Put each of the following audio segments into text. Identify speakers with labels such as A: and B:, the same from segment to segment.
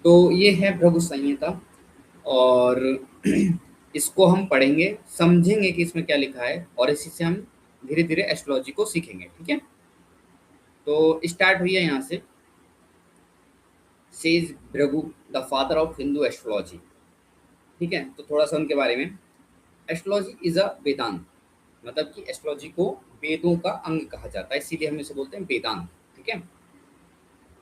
A: तो ये है भृगु संहिता। और इसको हम पढ़ेंगे, समझेंगे कि इसमें क्या लिखा है, और इसी से हम धीरे धीरे एस्ट्रोलॉजी को सीखेंगे। ठीक है, तो स्टार्ट हुई है यहाँ से। Says Bhrigu the father of Hindu astrology. ठीक है, तो थोड़ा सा उनके बारे में। एस्ट्रोलॉजी इज अ वेदांत, मतलब कि एस्ट्रोलॉजी को वेदों का अंग कहा जाता है, इसीलिए हम इसे बोलते हैं वेदांत। ठीक है,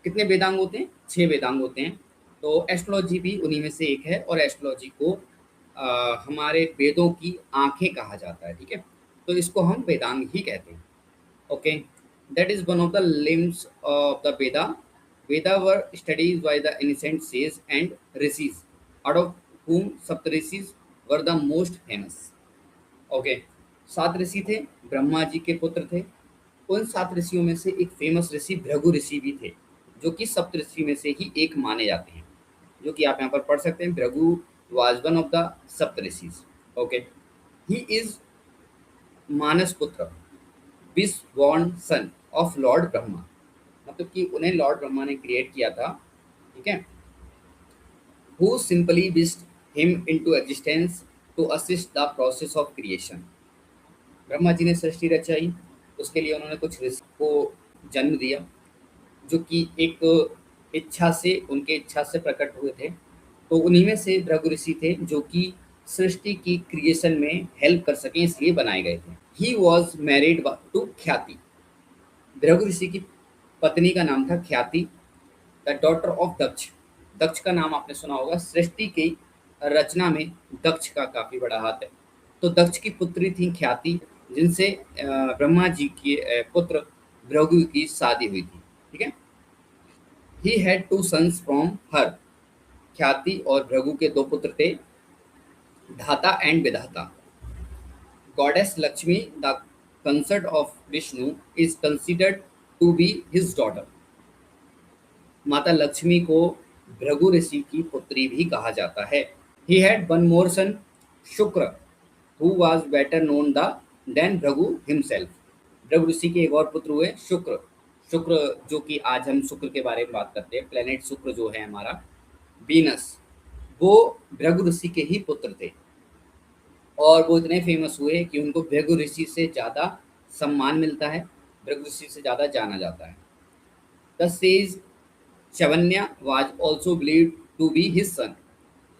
A: कितने वेदांग होते हैं? 6 वेदांग होते हैं। तो एस्ट्रोलॉजी भी उन्हीं में से एक है, और एस्ट्रोलॉजी को हमारे वेदों की आंखें कहा जाता है। ठीक है, तो इसको हम वेदांग ही कहते हैं। Okay, that is one of the limbs of the Veda. Veda were studies by the ancient sage and rishis, out of whom saptarishis were the most famous. Okay, 7 ऋषि थे, ब्रह्मा जी के पुत्र थे। उन 7 ऋषियों में से एक फेमस ऋषि भृगु ऋषि भी थे, जो कि सप्तऋषि में से ही एक माने जाते हैं, जो कि आप यहाँ पर पढ़ सकते हैं। Bhrigu was one of the saptarishis. Okay, he is manas putra, wish born son of lord Brahma, मतलब कि उन्हें लॉर्ड ब्रह्मा ने क्रिएट किया था। ठीक है, who simply wished him into existence to assist the process of creation. Brahma ji ने सृष्टि रचाई, उसके लिए उन्होंने कुछ ऋषि को जन्म दिया, जो कि एक इच्छा से, उनके इच्छा से प्रकट हुए थे। तो उन्हीं में से भृगु ऋषि थे, जो कि सृष्टि की क्रिएशन में हेल्प कर सकें, इसलिए बनाए गए थे। ही वॉज मैरिड टू ख्याति। भृगु ऋषि की पत्नी का नाम था ख्याति, द डॉटर ऑफ दक्ष। दक्ष का नाम आपने सुना होगा, सृष्टि की रचना में दक्ष का काफी बड़ा हाथ है। तो दक्ष की पुत्री थी ख्याति, जिनसे ब्रह्मा जी के पुत्र भृगु की शादी हुई थी। ठीक है, he had 2 sons from her. Khyati और भृगु के 2 पुत्र थे, Dhata and Vidhata. Goddess Lakshmi the consort of Vishnu is considered to be his daughter. माता लक्ष्मी को भृगु ऋषि की पुत्री भी कहा जाता है। He had one more son, Shukra, who was better known the then Bhrigu himself. Bhrigu ऋषि के एक और पुत्र हुए, शुक्र। शुक्र, जो कि आज हम शुक्र के बारे में बात करते हैं, प्लेनेट शुक्र जो है हमारा, वीनस, वो भृगु ऋषि के ही पुत्र थे। और वो इतने फेमस हुए कि उनको भृगु ऋषि से ज़्यादा सम्मान मिलता है, भृगु ऋषि से ज़्यादा जाना जाता है। The sages Chyavana was also believed to be his son.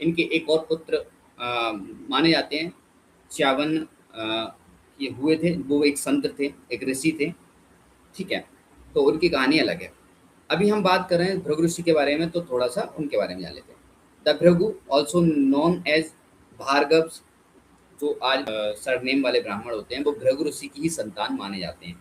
A: इनके एक और पुत्र माने जाते हैं, च्यावन ये हुए थे। वो एक संत थे, एक ऋषि थे। ठीक है, तो उनकी कहानी अलग है। अभी हम बात कर रहे हैं भृगु ऋषि के बारे में, तो थोड़ा सा उनके बारे में जान लेते हैं। The Bhrigu also known as Bhargava, जो आज सरनेम वाले ब्राह्मण होते हैं, वो भृगु ऋषि की ही संतान माने जाते हैं।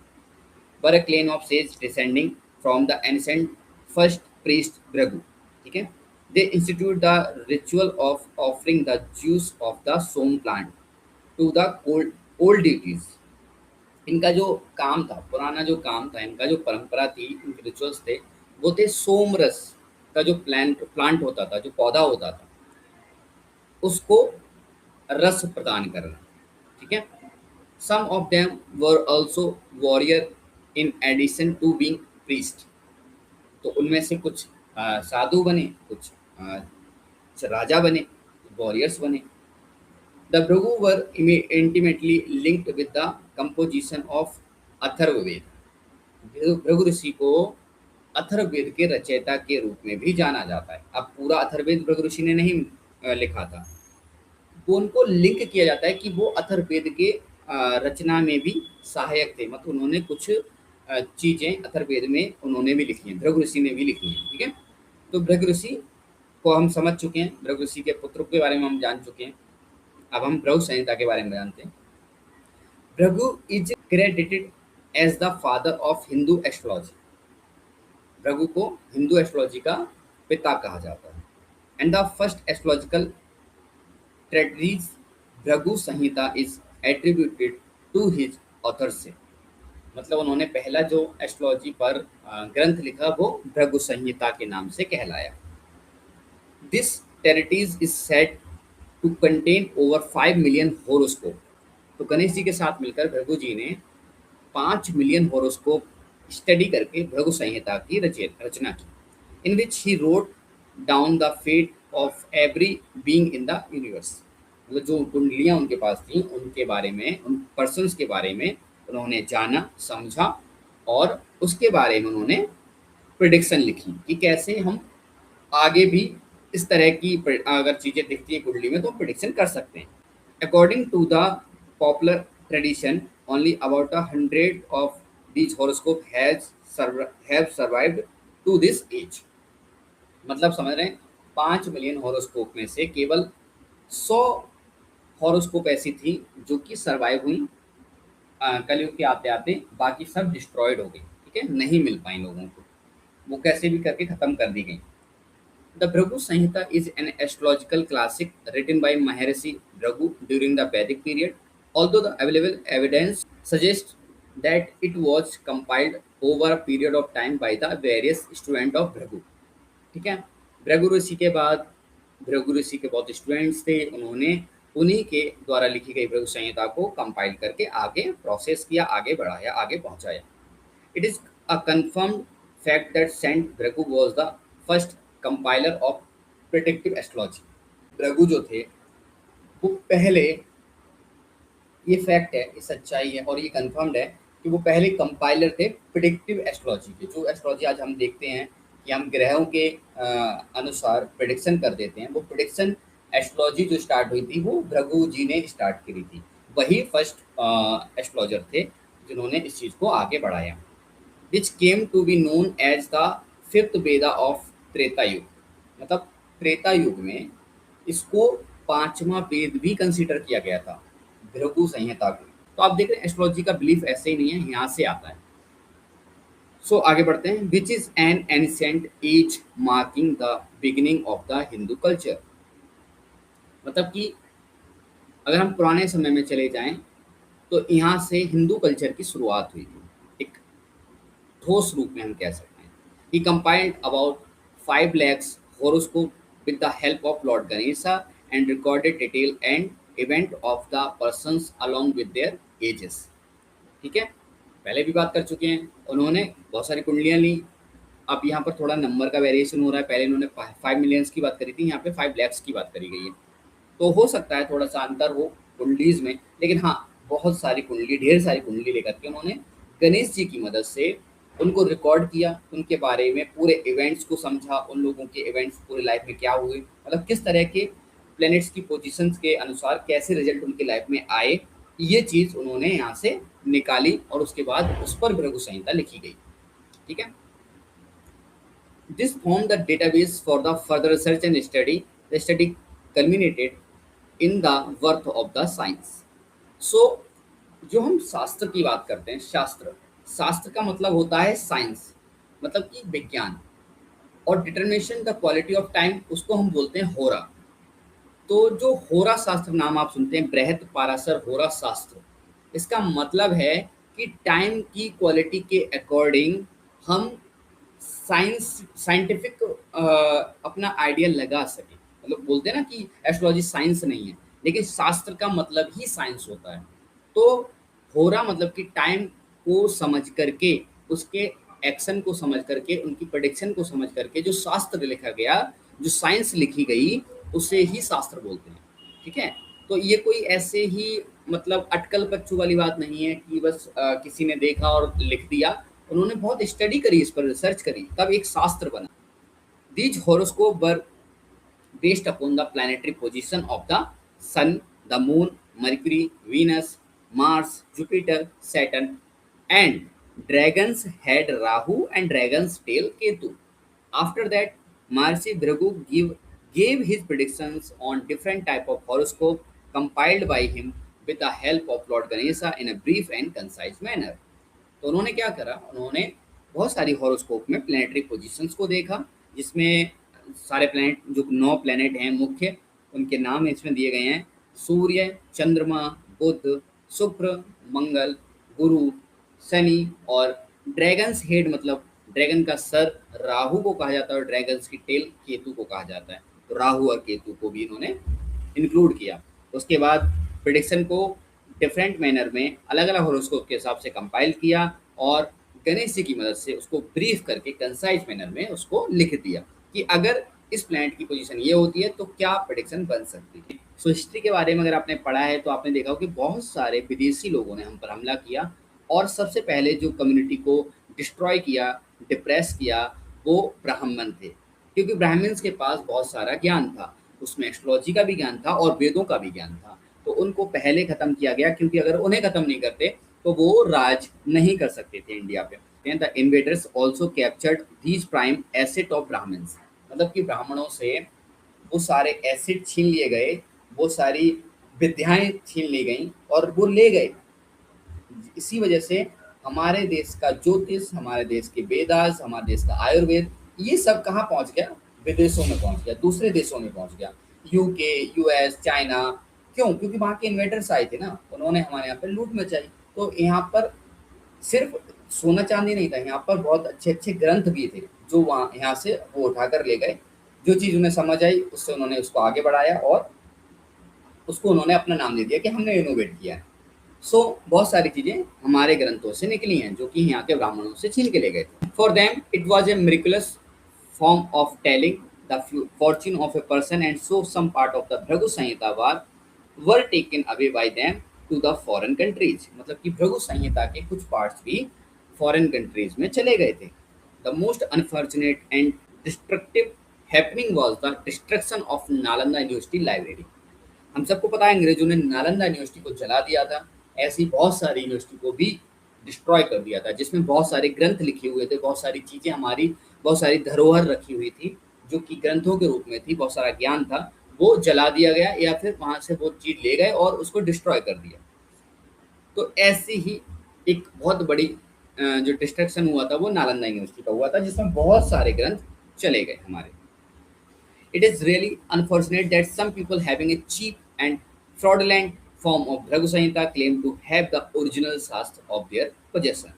A: Were a clan of sages descending from the ancient first priest Bhrigu. ठीक है, they institute the ritual of offering the juice of the Soma plant to the old old deities. इनका जो काम था, पुराना जो काम था, इनका जो परंपरा थी, इनके रिचुअल्स थे, वो थे सोम रस का जो प्लांट होता था, जो पौधा होता था, उसको रस प्रदान करना। ठीक है, some of them were also warrior in addition to being priest. तो उनमें से कुछ साधु बने, कुछ राजा बने, वॉरियर्स बने। The Bhrigu were intimately linked with the composition of Atharvaveda. Bhrigu ऋषि को अथर्ववेद के रचयिता के रूप में भी जाना जाता है। अब पूरा अथर्ववेद भृगु ऋषि ने नहीं लिखा था, वो उनको लिंक किया जाता है कि वो अथर्ववेद के रचना में भी सहायक थे, मतलब उन्होंने कुछ चीज़ें अथर्ववेद में उन्होंने भी लिखी हैं, भृगु ऋषि ने भी लिखी हैं। ठीक है, तो भृगु ऋषि को हम समझ चुके हैं, भृगु ऋषि के पुत्रों के बारे में हम जान चुके हैं। अब हम भृगु संहिता के बारे में जानते हैं। Bhrigu is credited as the father of Hindu astrology. Bhrigu को हिंदू एस्ट्रोलॉजी का पिता कहा जाता है। And the first astrological treatise Bhrigu Samhita is attributed to his authorship. मतलब उन्होंने पहला जो एस्ट्रोलॉजी पर ग्रंथ लिखा, वो भृगु संहिता के नाम से कहलाया। This treatise is said to contain over 5 million horoscope. तो गणेश जी के साथ मिलकर भृगु जी ने 5 मिलियन होरोस्कोप स्टडी करके भृगु संहिता की रचना की। In which he wrote down the fate of every being in the universe. मतलब जो कुंडलियाँ उनके पास थी उनके बारे में, उन पर्सन्स के बारे में उन्होंने जाना, समझा और उसके बारे में उन्होंने प्रिडिक्शन लिखी कि कैसे हम आगे भी इस तरह की अगर चीज़ें दिखती हैं कुंडली में तो हम प्रिडिक्शन कर सकते हैं। According to the popular tradition only about 100 of these horoscope have survived to this age। मतलब समझ रहे हैं 5 मिलियन हॉरोस्कोप में से केवल 100 हॉरोस्कोप ऐसी थी जो कि सर्वाइव हुई कलयुग के आते आते, बाकी सब डिस्ट्रॉयड हो गई। ठीक है, नहीं मिल पाई लोगों को, वो कैसे भी करके खत्म कर दी गई। The Bhrigu Samhita is an astrological classic written by Maharishi Bhrigu during the Vedic period, although the available evidence suggests that it was compiled over a period of time by the various students of Bhrigu। ठीक है, भृगु ऋषि के बाद, भृगु ऋषि के बहुत students थे, उन्होंने उन्हीं के द्वारा लिखी गई भृगु संहिता को कंपाइल करके आगे प्रोसेस किया, आगे बढ़ाया, आगे पहुंचाया। It is a confirmed fact that Saint Bhrigu was the first compiler of predictive astrology। Bhrigu जो थे वो पहले, ये फैक्ट है, ये सच्चाई है और ये कंफर्म्ड है कि वो पहले कंपाइलर थे प्रिडिक्टिव एस्ट्रोलॉजी के। जो एस्ट्रोलॉजी आज हम देखते हैं कि हम ग्रहों के अनुसार प्रिडिक्शन कर देते हैं, वो प्रिडिक्शन एस्ट्रोलॉजी जो स्टार्ट हुई थी वो भृगु जी ने स्टार्ट करी थी। वही फर्स्ट एस्ट्रोलॉजर थे जिन्होंने इस चीज़ को आगे बढ़ाया। Which came to be known as the fifth Veda of Treta Yuga. मतलब त्रेता युग में इसको पांचवा वेद भी कंसिडर किया गया था, भृगु संहिता को। तो आप देख रहे हैं एस्ट्रोलॉजी का बिलीफ ऐसे ही नहीं है, यहाँ से आता है। सो आगे बढ़ते हैं। Which is an ancient age marking the beginning of the Hindu culture. मतलब कि अगर हम पुराने समय में चले जाएं तो यहाँ से हिंदू कल्चर की शुरुआत हुई थी, एक ठोस रूप में हम कह सकते हैं। ही compiled about 5 lakhs horoscope with the help of Lord Ganesha and recorded detail and event of the persons along with their ages। ठीक है, पहले भी बात कर चुके हैं, उन्होंने बहुत सारी कुंडलियाँ ली। अब यहाँ पर थोड़ा नंबर का वेरिएशन हो रहा है, पहले उन्होंने 5 मिलियंस की बात करी थी, यहाँ पे 5 lakhs की बात करी गई है। तो हो सकता है थोड़ा सा अंतर हो कुंडलीज में, लेकिन हाँ बहुत सारी कुंडली, ढेर सारी कुंडली लेकर के उन्होंने गणेश जी की मदद से उनको रिकॉर्ड किया, उनके बारे में पूरे इवेंट्स को समझा, उन लोगों के इवेंट्स पूरे लाइफ में क्या हुए, मतलब किस तरह के प्लैनेट्स की पोजीशंस के अनुसार कैसे रिजल्ट उनके लाइफ में आए, ये चीज़ उन्होंने यहाँ से निकाली और उसके बाद उस पर भृगु संहिता लिखी गई। ठीक है, this form the database for the further research and study. The study culminated in the birth of the science. So जो हम शास्त्र की बात करते हैं, शास्त्र, शास्त्र का मतलब होता है साइंस, मतलब कि विज्ञान, और determination the quality of time, उसको हम बोलते हैं होरा। तो जो होरा शास्त्र नाम आप सुनते हैं, बृहत पाराशर होरा शास्त्र, इसका मतलब है कि टाइम की क्वालिटी के अकॉर्डिंग हम साइंटिफिक अपना आइडिया लगा सके। मतलब बोलते हैं ना कि एस्ट्रोलॉजी साइंस नहीं है, लेकिन शास्त्र का मतलब ही साइंस होता है। तो होरा मतलब कि टाइम को समझ करके, उसके एक्शन को समझ करके, उनकी प्रेडिक्शन को समझ करके जो शास्त्र लिखा गया, जो साइंस लिखी गई, उसे ही शास्त्र बोलते हैं। ठीक है, तो ये कोई ऐसे ही मतलब अटकल बच्चों वाली बात नहीं है कि बस किसी ने देखा और लिख दिया। उन्होंने बहुत स्टडी करी, इस पर रिसर्च करी, तब एक शास्त्र बना। These horoscope were based upon the planetary position of the Sun, the Moon, Mercury, Venus, Mars, Jupiter, Saturn, and Dragon's head Rahu and Dragon's tail Ketu. After that, Maharishi Bhrigu gave his predictions on different type of horoscope compiled by him with the help of Lord Ganesha in a brief and concise manner। तो उन्होंने क्या करा, उन्होंने बहुत सारी horoscope में planetary positions को देखा, जिसमें सारे प्लैनेट, जो 9 प्लैनेट हैं मुख्य, उनके नाम इसमें दिए गए हैं। सूर्य, चंद्रमा, बुध, शुक्र, मंगल, गुरु, शनि, और ड्रैगन्स हेड मतलब ड्रैगन का सर राहु को कहा जाता है, और ड्रैगन्स की टेल केतु को कहा जाता है। तो राहु और केतु को भी इन्होंने इंक्लूड किया। उसके बाद प्रिडिक्शन को डिफरेंट मैनर में अलग अलग हॉरोस्कोप के हिसाब से कंपाइल किया और गणेश जी की मदद से उसको ब्रीफ करके कंसाइज मैनर में उसको लिख दिया कि अगर इस प्लैनेट की पोजीशन ये होती है, तो क्या प्रेडिक्शन बन सकती है। सो हिस्ट्री के बारे में अगर आपने पढ़ा है तो आपने देखा हो कि बहुत सारे विदेशी लोगों ने हम पर हमला किया, और सबसे पहले जो कम्युनिटी को डिस्ट्रॉय किया, डिप्रेस किया, वो ब्राह्मण थे, क्योंकि ब्राह्मण्स के पास बहुत सारा ज्ञान था, उसमें एस्ट्रोलॉजी का भी ज्ञान था और वेदों का भी ज्ञान था। तो उनको पहले ख़त्म किया गया, क्योंकि अगर उन्हें ख़त्म नहीं करते तो वो राज नहीं कर सकते थे इंडिया पे। The invaders also captured these prime asset of Brahmins, मतलब कि ब्राह्मणों से वो सारे एसेट छीन लिए गए, वो सारी विद्याएं छीन ली गई और वो ले गए। इसी वजह से हमारे देश का ज्योतिष, हमारे देश के वेदास, हमारे देश का आयुर्वेद, ये सब कहाँ पहुँच गया? विदेशों में पहुँच गया, दूसरे देशों में पहुँच गया, यूके, यूएस, चाइना। क्यों? क्योंकि वहाँ के इन्वेटर्स आए थे ना, उन्होंने हमारे यहाँ पर लूट मचाई। तो यहाँ पर सिर्फ सोना चांदी नहीं था, यहाँ पर बहुत अच्छे अच्छे ग्रंथ भी थे, जो वहाँ यहाँ से वो उठा कर ले गए। जो चीज़ उन्हें समझ आई उससे उन्होंने उसको आगे बढ़ाया और उसको उन्होंने अपना नाम दे दिया कि हमने इनोवेट किया है। सो बहुत सारी चीज़ें हमारे ग्रंथों से निकली हैं, जो कि यहाँ के ब्राह्मणों से छीन के ले गए थे। For them it was a miraculous form of telling the fortune of a person, and so some part of the Bhrigu Samhita were taken away by them to the foreign countries, मतलब कि भृगु संहिता के कुछ पार्ट्स भी फॉरेन कंट्रीज में चले गए थे। The most unfortunate and destructive happening was the destruction of Nalanda university library. हम सबको पता है अंग्रेजों ने नालंदा यूनिवर्सिटी को जला दिया था, ऐसी बहुत सारी यूनिवर्सिटी को भी डिस्ट्रॉय कर दिया था, जिसमें बहुत सारे ग्रंथ लिखे हुए थे, बहुत सारी चीज़ें हमारी, बहुत सारी धरोहर रखी हुई थी जो कि ग्रंथों के रूप में थी, बहुत सारा ज्ञान था, वो जला दिया गया या फिर वहाँ से वो चीज़ ले गए और उसको डिस्ट्रॉय कर दिया। तो ऐसी ही एक बहुत बड़ी जो डिस्ट्रक्शन हुआ था वो नालंदा यूनिवर्सिटी का हुआ था, जिसमें बहुत सारे ग्रंथ चले गए हमारे। It is really unfortunate that some people having a cheap and fraudulent form of Bhragu Samhita claim to have the original Shastra of their possession.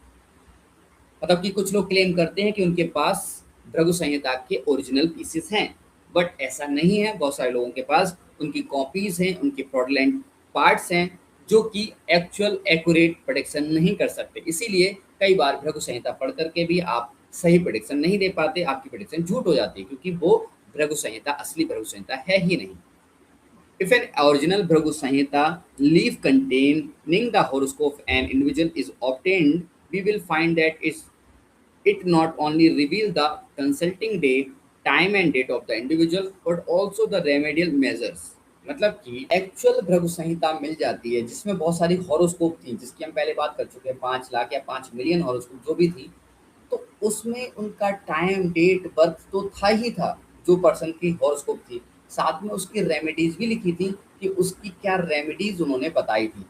A: मतलब कि कुछ लोग क्लेम करते हैं कि उनके पास भृगु संहिता के ओरिजिनल पीसेस हैं, बट ऐसा नहीं है। बहुत सारे लोगों के पास उनकी कॉपीज हैं, उनके फ्रॉडलेंट पार्ट्स हैं, जो कि एक्चुअल एक्यूरेट प्रेडिक्शन नहीं कर सकते। इसीलिए कई बार भृगु संहिता पढ़ करके भी आप सही प्रेडिक्शन नहीं दे पाते, आपकी प्रेडिक्शन झूठ हो जाती है, क्योंकि वो भृगु संहिता असली भृगु संहिता है ही नहीं। If an original Bhrigu Samhita leaf containing the horoscope of an individual is obtained, we will find that it not only reveals the consulting day, time and date of the individual, but also the remedial measures. मतलब कि actual Bhrigu संहिता मिल जाती है, जिसमें बहुत सारी horoscope थी, जिसकी हम पहले बात कर चुके हैं, 5 लाख या 5 मिलियन हॉरोस्कोप जो भी थी। तो उसमें उनका टाइम, डेट, बर्थ तो था ही था, जो पर्सन की हॉरोस्कोप थी, साथ में उसकी रेमेडीज भी लिखी थी कि उसकी क्या रेमेडीज उन्होंने बताई थी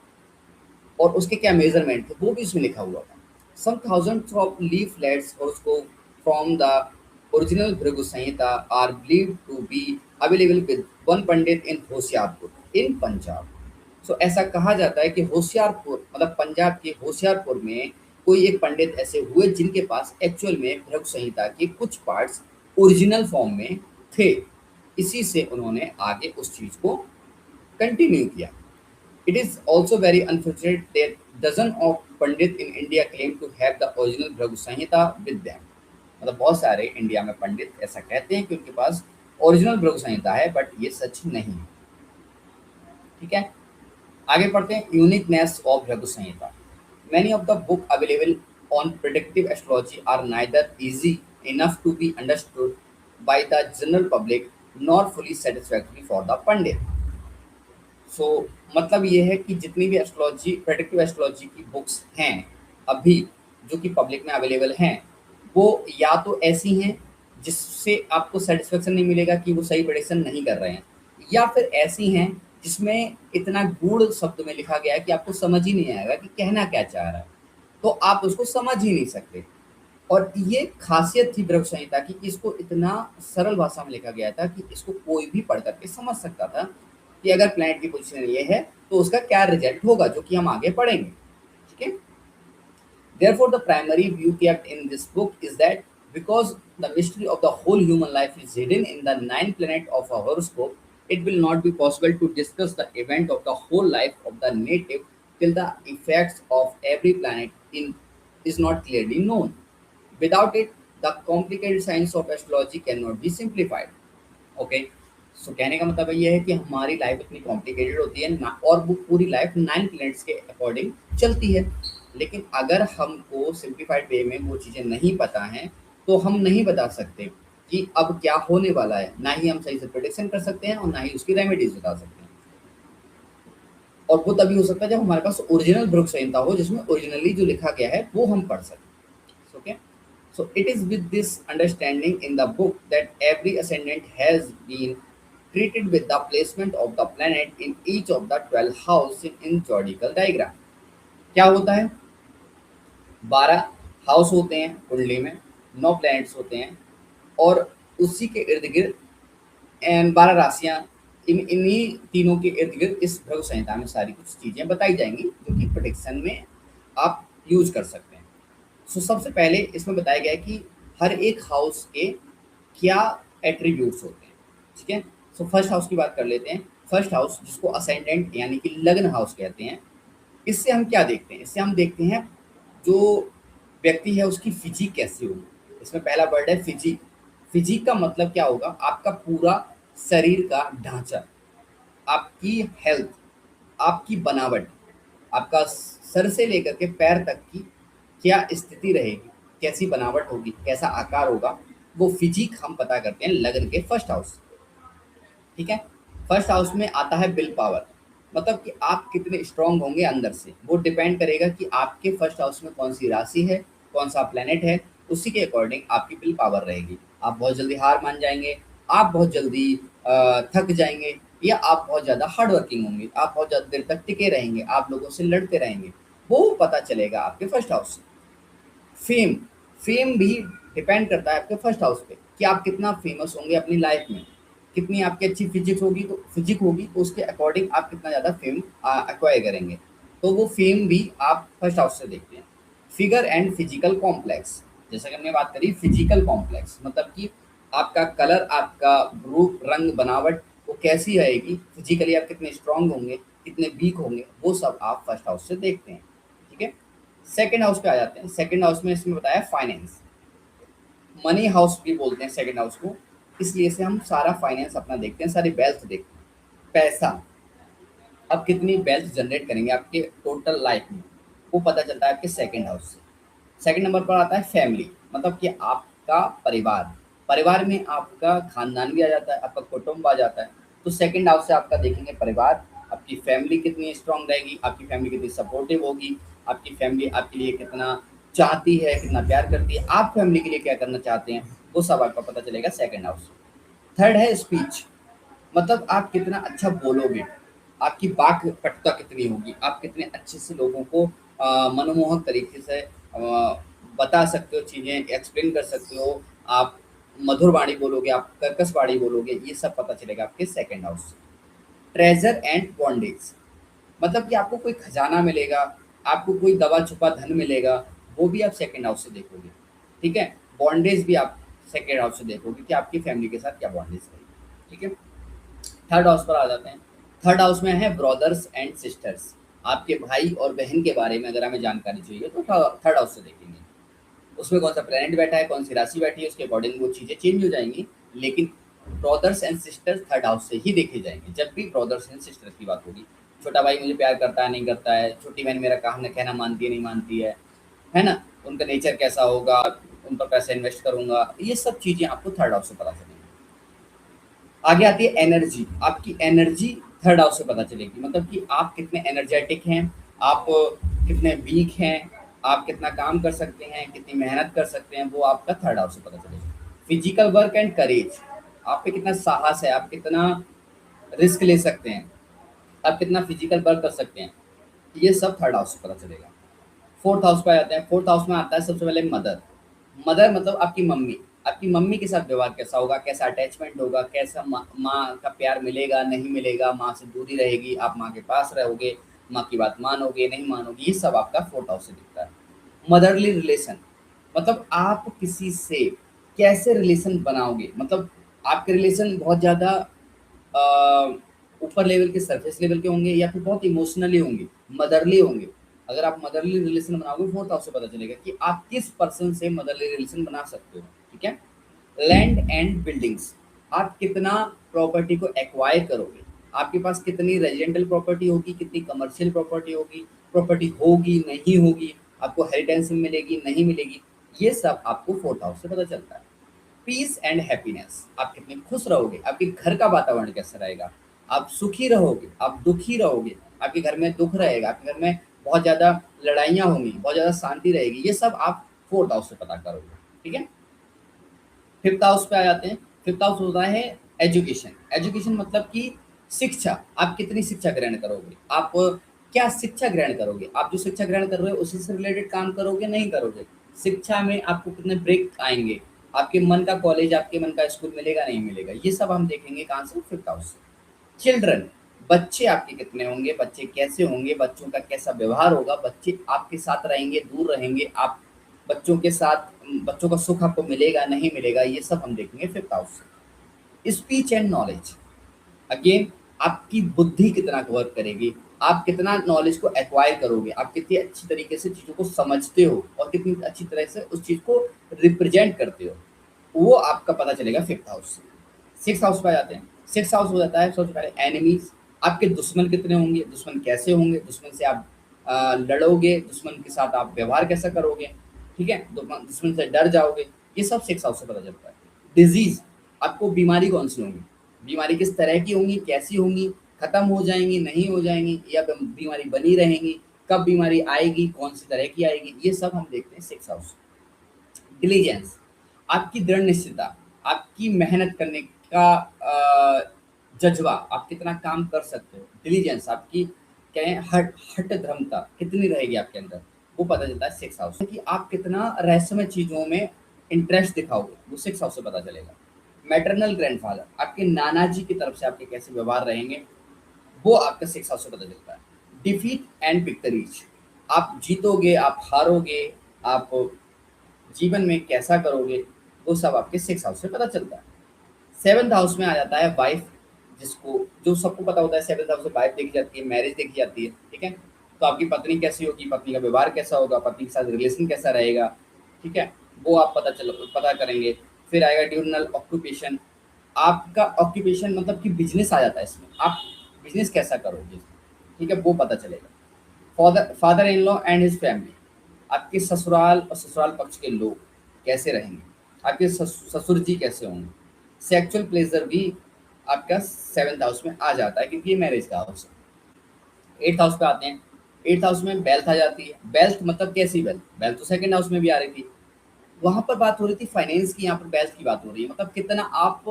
A: और उसके क्या मेजरमेंट थे, वो भी उसमें लिखा हुआ था। Some thousands of leaflets horoscope from the original Bhrigu Samhita are believed to be available with one pandit in Hoshiarpur in Punjab. So ऐसा कहा जाता है कि होशियारपुर, मतलब पंजाब के होशियारपुर में कोई एक पंडित ऐसे हुए जिनके पास एक्चुअल में भृगु संहिता के कुछ पार्ट्स ओरिजिनल फॉर्म में थे। इसी से उन्होंने आगे उस चीज़ को कंटिन्यू किया। It is also very unfortunate that dozen of pandit in India claim to have the original Bhrigu Samhita with them. मतलब बहुत सारे इंडिया में पंडित ऐसा कहते हैं कि उनके पास ओरिजिनल भृगु संहिता है, बट ये सच नहीं है। ठीक है, आगे पढ़ते हैं। Uniqueness of Bhrigu Samhita. Many of the book available on predictive astrology are neither easy enough to be understood by the general public nor fully satisfactory for the pandit. So मतलब ये है कि जितनी भी एस्ट्रोलॉजी, प्रेडिक्टिव एस्ट्रोलॉजी की books हैं अभी, जो कि पब्लिक में अवेलेबल हैं, वो या तो ऐसी हैं जिससे आपको सेटिस्फेक्शन नहीं मिलेगा कि वो सही प्रेडिक्शन नहीं कर रहे हैं, या फिर ऐसी हैं जिसमें इतना गूढ़ शब्द में लिखा गया है कि आपको समझ ही नहीं आएगा कि कहना क्या चाह रहा है, तो आप उसको समझ ही नहीं सकते। और ये खासियत थी भृगु संहिता की कि इसको इतना सरल भाषा में लिखा गया था कि इसको कोई भी पढ़ करके समझ सकता था कि अगर प्लैनेट की पोजीशन ये है तो उसका क्या रिजल्ट होगा, जो कि हम आगे पढ़ेंगे। ठीक है, therefore the primary view kept in this book is that because the mystery of the whole human life is hidden in the 9 planet of a horoscope, it will not be possible to discuss the event of the whole life of the native till the effects of every planet in is not clearly known. Without it, the complicated science of astrology cannot be simplified. Okay. So कहने का मतलब ये है कि हमारी life इतनी complicated होती है ना, और वो पूरी लाइफ 9 प्लैनेट्स के अकॉर्डिंग चलती है। लेकिन अगर हमको सिंप्लीफाइड वे में वो चीज़ें नहीं पता हैं, तो हम नहीं बता सकते कि अब क्या होने वाला है। ना ही हम सही से प्रेडिक्शन कर सकते हैं और ना ही उसकी रेमेडीज़ बता सकते हैं। और वो तभी हो सकता है जब हमारे पास ओरिजिनल ब्रुक संहिता हो, जिसमें ओरिजिनली जो लिखा गया है वो हम पढ़ सकें। Okay. So it is with this understanding in the book that every ascendant has been treated with the placement of the planet in each of the 12 house in zodiacal diagram. क्या होता है? 12 हाउस होते हैं कुंडली में, 9 planets होते हैं, और उसी के इर्द गिर्द 12 राशियां, इन्हीं तीनों के इर्द गिर्द इस भ्रग संहिता में सारी कुछ चीजें बताई जाएंगी जो कि प्रोडिक्शन में आप यूज कर सकते हैं। सो सबसे पहले इसमें बताया गया है कि हर एक हाउस के क्या एट्रीब्यूट्स होते हैं। ठीक है। सो फर्स्ट हाउस की बात कर लेते हैं। फर्स्ट हाउस, जिसको असेंडेंट यानी कि लग्न हाउस कहते हैं, इससे हम क्या देखते हैं? इससे हम देखते हैं जो व्यक्ति है उसकी फिजिक कैसी होगी। इसमें पहला वर्ड है फिजिक। फिजिक का मतलब क्या होगा? आपका पूरा शरीर का ढांचा, आपकी हेल्थ, आपकी बनावट, आपका सर से लेकर के पैर तक की क्या स्थिति रहेगी, कैसी बनावट होगी, कैसा आकार होगा, वो फिजिक हम पता करते हैं लग्न के फर्स्ट हाउस। ठीक है। फर्स्ट हाउस में आता है विल पावर, मतलब कि आप कितने स्ट्रांग होंगे अंदर से। वो डिपेंड करेगा कि आपके फर्स्ट हाउस में कौन सी राशि है, कौन सा प्लेनेट है, उसी के अकॉर्डिंग आपकी विल पावर रहेगी। आप बहुत जल्दी हार मान जाएंगे, आप बहुत जल्दी थक जाएंगे, या आप बहुत ज़्यादा हार्ड वर्किंग होंगे, आप बहुत ज़्यादा देर तक टिके रहेंगे, आप लोगों से लड़ते रहेंगे। वो पता चलेगा आपके फर्स्ट हाउस से। फेम, फेम भी डिपेंड करता है आपके फर्स्ट हाउस पे कि आप कितना फेमस होंगे अपनी लाइफ में, कितनी आपकी अच्छी फिजिक होगी तो उसके अकॉर्डिंग आप कितना ज़्यादा फेम एक्वायर करेंगे। तो वो फेम भी आप फर्स्ट हाउस से देखते हैं। फिगर एंड फिजिकल कॉम्प्लेक्स, जैसा कि हमने बात करी फिजिकल कॉम्प्लेक्स, मतलब कि आपका कलर, आपका रूप, रंग, बनावट वो कैसी रहेगी, फिजिकली आप कितने स्ट्रांग होंगे, कितने वीक होंगे, वो सब आप फर्स्ट हाउस से देखते हैं। ठीक है। सेकेंड हाउस पे आ जाते हैं। सेकेंड हाउस में इसमें बताया फाइनेंस, मनी हाउस भी बोलते हैं सेकेंड हाउस को, इसलिए से हम सारा फाइनेंस अपना देखते हैं, सारी वेल्थ देखते हैं। पैसा, आप कितनी वेल्थ जनरेट करेंगे आपके टोटल लाइफ में, वो पता चलता है आपके सेकेंड हाउस से। सेकेंड नंबर पर आता है फैमिली, मतलब कि आपका परिवार, परिवार में आपका खानदान भी आ जाता है, आपका कुटुंब आ जाता है। तो सेकेंड हाउस से आपका देखेंगे परिवार, आपकी फैमिली कितनी स्ट्रांग रहेगी, आपकी फैमिली कितनी सपोर्टिव होगी, आपकी फैमिली आपके लिए कितना चाहती है, कितना प्यार करती है, आप फैमिली के लिए क्या करना चाहते हैं, वो सब आपका पता चलेगा सेकेंड हाउस से। थर्ड है स्पीच, मतलब आप कितना अच्छा बोलोगे, आपकी वाक पटुता कितनी होगी, आप कितने अच्छे से लोगों को मनमोहक तरीके से बता सकते हो, चीज़ें एक्सप्लेन कर सकते हो, आप मधुर वाणी बोलोगे, आप कर्कश वाणी बोलोगे, ये सब पता चलेगा आपके सेकंड हाउस से। ट्रेजर एंड बॉन्डेज, मतलब कि आपको कोई खजाना मिलेगा, आपको कोई दबा छुपा धन मिलेगा, वो भी आप सेकंड हाउस से देखोगे। ठीक है। बॉन्डेज भी आप सेकंड हाउस से देखोगे कि आपकी फैमिली के साथ क्या बॉन्डेज रहेगी। ठीक है। थर्ड हाउस पर आ जाते हैं। थर्ड हाउस में है ब्रदर्स एंड सिस्टर्स, आपके भाई और बहन के बारे में अगर हमें जानकारी चाहिए तो थर्ड हाउस से देखेंगे। उसमें कौन सा प्लैनेट बैठा है, कौन सी राशि बैठी है, उसके अकॉर्डिंग वो चीज़ें चेंज हो जाएंगी। लेकिन brothers and sisters third house से ही देखे जाएंगे जब भी ब्रदर्स एंड सिस्टर्स की बात होगी। छोटा भाई मुझे प्यार करता है नहीं करता है, छोटी बहन मेरा कहना मानती है नहीं मानती है ना, उनका नेचर कैसा होगा, उन पर पैसे इन्वेस्ट करूंगा, ये सब चीज़ें आपको थर्ड हाउस से पता चलेंगी। आगे आती है एनर्जी, आपकी एनर्जी थर्ड हाउस से पता चलेगी, मतलब कि आप कितने एनर्जेटिक हैं, आप कितने वीक हैं, आप कितना काम कर सकते हैं, कितनी मेहनत कर सकते हैं, वो आपका थर्ड हाउस से पता चलेगा। फिजिकल वर्क एंड करेज, आप पे कितना साहस है, आप कितना रिस्क ले सकते हैं, आप कितना फिजिकल वर्क कर सकते हैं, ये सब थर्ड हाउस से पता चलेगा। फोर्थ हाउस पे आ जाते हैं। फोर्थ हाउस में आता है सबसे पहले मदर। मदर मतलब आपकी मम्मी, आपकी मम्मी के साथ व्यवहार कैसा होगा, कैसा अटैचमेंट होगा, कैसा माँ का प्यार मिलेगा नहीं मिलेगा, माँ से दूरी रहेगी, आप माँ के पास रहोगे, माँ की बात मानोगे नहीं मानोगे, ये सब आपका फोर्थ हाउस से दिखता है। मदरली रिलेशन, मतलब आप किसी से कैसे रिलेशन बनाओगे, मतलब आपके रिलेशन बहुत ज़्यादा ऊपर लेवल के सरफेस लेवल के होंगे या फिर बहुत इमोशनली होंगे, मदरली होंगे। अगर आप मदरली रिलेशन बनाओगे फोर्थ हाउस से पता चलेगा कि आप किस पर्सन से मदरली रिलेशन बना सकते हो। ठीक है। लैंड एंड बिल्डिंग्स, आप कितना प्रॉपर्टी को एक्वायर करोगे, आपके पास कितनी रेजिडेंटल प्रॉपर्टी होगी, कितनी कमर्शियल प्रॉपर्टी होगी, प्रॉपर्टी होगी नहीं होगी, आपको हेरिटेंस मिलेगी नहीं मिलेगी, ये सब आपको फोर्थ हाउस से पता चलता है। पीस एंड हैप्पीनेस, आप कितने खुश रहोगे, आपके घर का वातावरण कैसा रहेगा, आप सुखी रहोगे, आप दुखी रहोगे, आपके घर में दुख रहेगा, आपके घर में बहुत ज़्यादा लड़ाइयाँ होंगी, बहुत ज़्यादा शांति रहेगी, ये सब आप फोर्थ हाउस से पता करोगे। ठीक है, फिफ्थ हाउस पे आ जाते हैं। फिफ्थ हाउस होता है एजुकेशन। एजुकेशन मतलब कि शिक्षा, आप कितनी शिक्षा ग्रहण करोगे, आप क्या शिक्षा ग्रहण करोगे, आप जो शिक्षा ग्रहण कर रहे हो उसी से रिलेटेड काम करोगे नहीं करोगे, शिक्षा में आपको कितने ब्रेक आएंगे, आपके मन का कॉलेज, आपके मन का स्कूल मिलेगा नहीं मिलेगा, ये सब हम देखेंगे कहाँ से, फिफ्थ हाउस से। चिल्ड्रन, बच्चे आपके कितने होंगे, बच्चे कैसे होंगे, बच्चों का कैसा व्यवहार होगा, बच्चे आपके साथ रहेंगे दूर रहेंगे, आप बच्चों के साथ, बच्चों का सुख आपको मिलेगा नहीं मिलेगा, ये सब हम देखेंगे फिफ्थ हाउस से। स्पीच एंड नॉलेज, अगेन आपकी बुद्धि कितना वर्क करेगी, आप कितना नॉलेज को एक्वायर करोगे, आप कितनी अच्छी तरीके से चीज़ों को समझते हो और कितनी अच्छी तरह से उस चीज़ को रिप्रेजेंट करते हो, वो आपका पता चलेगा फिफ्थ हाउस से। सिक्स हाउस पे आ जाते हैं। सिक्स हाउस हो जाता है सबसे पहले एनिमीज, आपके दुश्मन कितने होंगे, दुश्मन कैसे होंगे, दुश्मन से आप लड़ोगे, दुश्मन के साथ आप व्यवहार कैसा करोगे, ठीक है, दुश्मन दुश्मन से डर जाओगे, ये सब सिक्स हाउस से पता चलता है। डिजीज, आपको बीमारी कौन सी होंगी, बीमारी किस तरह की होंगी, कैसी होंगी, खत्म हो जाएंगी नहीं हो जाएंगी, या बीमारी बनी रहेंगी, कब बीमारी आएगी, कौन सी तरह की आएगी, ये सब हम देखते हैं सिक्स हाउस। डिलीजेंस, आपकी दृढ़ निश्चितता, आपकी मेहनत करने का जज्बा, आप कितना काम कर सकते हो, डिलीजेंस आपकी क्या है, हट हट धर्मता कितनी रहेगी आपके अंदर, वो पता चलता है सिक्स हाउस से। कि आप कितना रहस्यमय चीज़ों में इंटरेस्ट दिखाओगे, वो सिक्स हाउस से पता चलेगा। मैटरनल ग्रैंडफादर, आपके नाना जी की तरफ से आपके कैसे व्यवहार रहेंगे, वो आपका सिक्स हाउस से पता चलता है। डिफीट एंड विक्टरीज, आप जीतोगे आप हारोगे, आप जीवन में कैसा करोगे, वो सब आपके सिक्स हाउस से पता चलता है। सेवन्थ हाउस में आ जाता है वाइफ, जिसको जो सबको पता होता है सेवन्थ हाउस से वाइफ देखी जाती है, मैरिज देखी जाती है, ठीक है, तो आपकी पत्नी कैसी होगी, पत्नी का व्यवहार कैसा होगा, पत्नी के साथ रिलेशन कैसा रहेगा, ठीक है, वो आप पता करेंगे। फिर आएगा ड्यूरनल ऑक्यूपेशन, आपका ऑक्यूपेशन मतलब कि बिजनेस आ जाता है इसमें, आप बिजनेस कैसा करोगे, ठीक है, वो पता चलेगा। Father father in law and his family, आपके ससुराल और ससुराल पक्ष के लोग कैसे रहेंगे, आपके ससुर जी कैसे होंगे। सेक्सुअल प्लेजर भी आपका सेवन्थ हाउस में आ जाता है क्योंकि ये मैरिज का हाउस है। एट्थ हाउस पे आते हैं। एट्थ हाउस में वेल्थ आ जाती है। वेल्थ मतलब कैसी वेल्थ, वेल्थ तो सेकंड हाउस में भी आ रही थी, वहां पर बात हो रही थी फाइनेंस की, यहाँ पर वेल्थ की बात हो रही है, मतलब कितना आप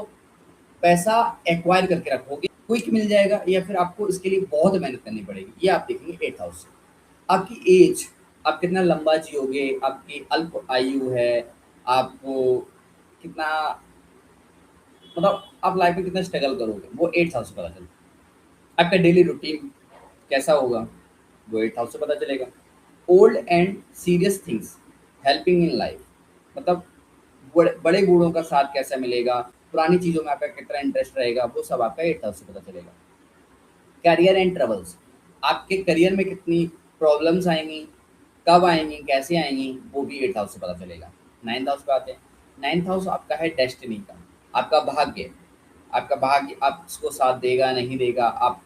A: पैसा एक्वायर करके रखोगे, क्विक मिल जाएगा या फिर आपको इसके लिए बहुत मेहनत करनी पड़ेगी, ये आप देखेंगे एट्थ हाउस से। आपकी एज, आप कितना लंबा जियोगे, आपकी अल्प आयु है, आपको कितना, मतलब आप लाइफ में कितना स्ट्रगल करोगे, वो एट्थ हाउस से पता चलता है। आपका डेली रूटीन कैसा होगा, वो एट्थ हाउस से पता चलेगा। Old and serious things helping in life, मतलब बड़े बूढ़ों का साथ कैसा मिलेगा, पुरानी चीज़ों में आपका कितना इंटरेस्ट रहेगा, वो सब आपका एट्थ हाउस से पता चलेगा। करियर एंड ट्रबल्स, आपके करियर में कितनी प्रॉब्लम्स आएंगी, कब आएंगी, कैसे आएंगी, वो भी एट्थ हाउस से पता चलेगा। नाइन्थ हाउस पे आते हैं। नाइन्थ हाउस आपका है डेस्टिनी का, आपका भाग्य, आपका भाग्य आपको साथ देगा नहीं देगा, आप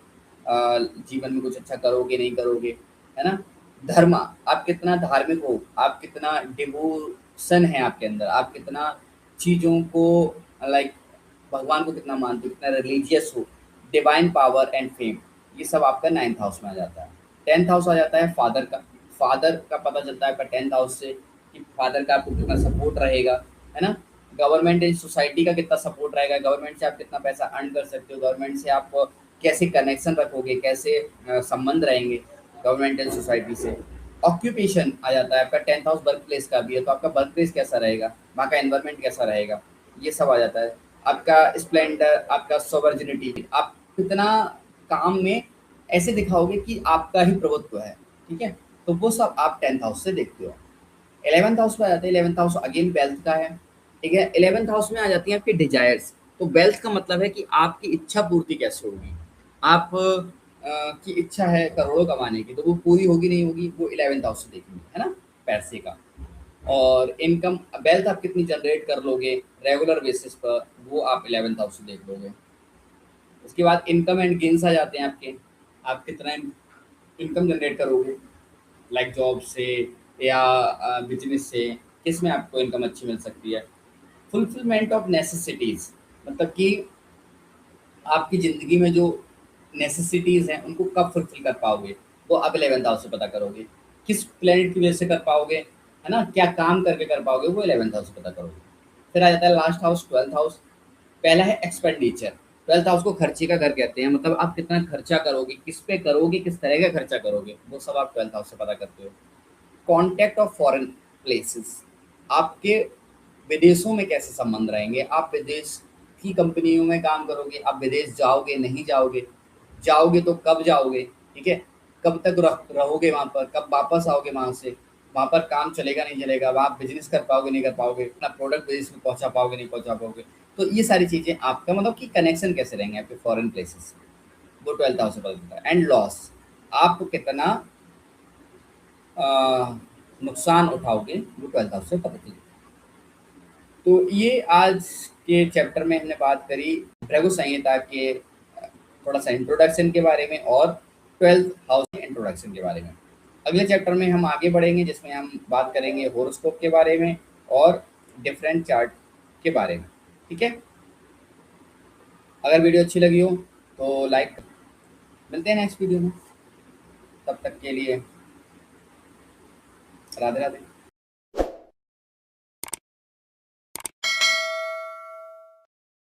A: जीवन में कुछ अच्छा करोगे नहीं करोगे, है ना। धर्म, आप कितना धार्मिक हो, आप कितना डिवोशन है आपके अंदर, आप कितना चीज़ों को लाइक भगवान को कितना मानते हो, कितना रिलीजियस हो। डिवाइन पावर एंड फेम, ये सब आपका नाइन्थ हाउस में आ जाता है। टेंथ हाउस आ जाता है फादर का। फादर का पता चलता है आपका टेंथ हाउस से कि फादर का आपको कितना सपोर्ट रहेगा, है ना। गवर्नमेंट एंड सोसाइटी का कितना सपोर्ट रहेगा, गवर्नमेंट से आप कितना पैसा अर्न कर सकते हो, गवर्नमेंट से आप कैसे कनेक्शन रखोगे, कैसे संबंध रहेंगे गवर्नमेंट एंड सोसाइटी से। ऑक्यूपेशन आ जाता है आपका टेंथ हाउस, वर्क प्लेस का भी है, तो आपका वर्क प्लेस कैसा रहेगा, वहाँ का एनवायरनमेंट कैसा रहेगा, ये सब आ जाता है। आपका स्प्लेंडर, आपका सोवर्जिनिटी, आप कितना काम में ऐसे दिखाओगे कि आपका ही प्रभुत्व है, ठीक है, तो वो सब आप टेंथ हाउस से देखते हो। इलेवेंथ हाउस पे आ जाते हैं। इलेवेंथ हाउस अगेन वेल्थ का है, ठीक है। इलेवेंथ हाउस में आ जाती हैं आपकी डिजायर्स, तो वेल्थ का मतलब है कि आपकी इच्छा पूर्ति कैसे होगी, आप की इच्छा है करोड़ों कमाने की, तो वो पूरी होगी नहीं होगी, वो इलेवेंथ हाउस से देखेंगे, है ना, पैसे का। और इनकम वेल्थ आप कितनी जनरेट कर लोगे रेगुलर बेसिस पर, वो आप 11th हाउस से देख लोगे। उसके बाद इनकम एंड गेन्स आ जाते हैं आपके, आप कितना इनकम जनरेट करोगे, लाइक जॉब से या बिजनेस से, किस में आपको इनकम अच्छी मिल सकती है। फुलफिलमेंट ऑफ नेसेसिटीज़, मतलब कि आपकी ज़िंदगी में जो नेसेसिटीज़ हैं उनको कब फुलफिल कर पाओगे, वो आप 11th हाउस से पता करोगे। किस प्लेनेट की वजह से कर पाओगे, है ना, क्या काम करके कर पाओगे, वो 11th हाउस से पता करोगे। फिर आ जाता है लास्ट हाउस 12th हाउस। पहला है एक्सपेंडिचर, 12th हाउस को खर्चे का घर कहते हैं, मतलब आप कितना खर्चा करोगे, किस पे करोगे, किस तरह का खर्चा करोगे, वो सब आप 12th हाउस से पता करते हो। कॉन्टैक्ट ऑफ फॉरेन प्लेसेस, आपके विदेशों में कैसे संबंध रहेंगे, आप विदेश की कंपनियों में काम करोगे, आप विदेश जाओगे नहीं जाओगे, जाओगे तो कब जाओगे, ठीक है, कब तक रहोगे वहाँ पर, कब वापस आओगे वहाँ से, वहाँ पर काम चलेगा नहीं चलेगा, वहाँ बिजनेस कर पाओगे नहीं कर पाओगे, अपना प्रोडक्ट विदेश में पहुँचा पाओगे नहीं पहुँचा पाओगे। तो ये सारी चीज़ें आपका मतलब कि कनेक्शन कैसे रहेंगे आपके फॉरेन प्लेसेस से, वो 12th हाउस से पता चलता है। एंड लॉस, आप कितना अ, नुकसान उठाओगे, वो 12th हाउस से पता चलेगा। तो ये आज के चैप्टर में हमने बात करी भृगु संहिता के थोड़ा सा इंट्रोडक्शन के बारे में और 12th हाउस के इंट्रोडक्शन के बारे में। अगले चैप्टर में हम आगे बढ़ेंगे जिसमें हम बात करेंगे होरोस्कोप के बारे में और डिफरेंट चार्ट के बारे में, ठीक है। अगर वीडियो अच्छी लगी हो तो लाइक, मिलते हैं नेक्स्ट वीडियो में, तब तक के लिए राधे राधे।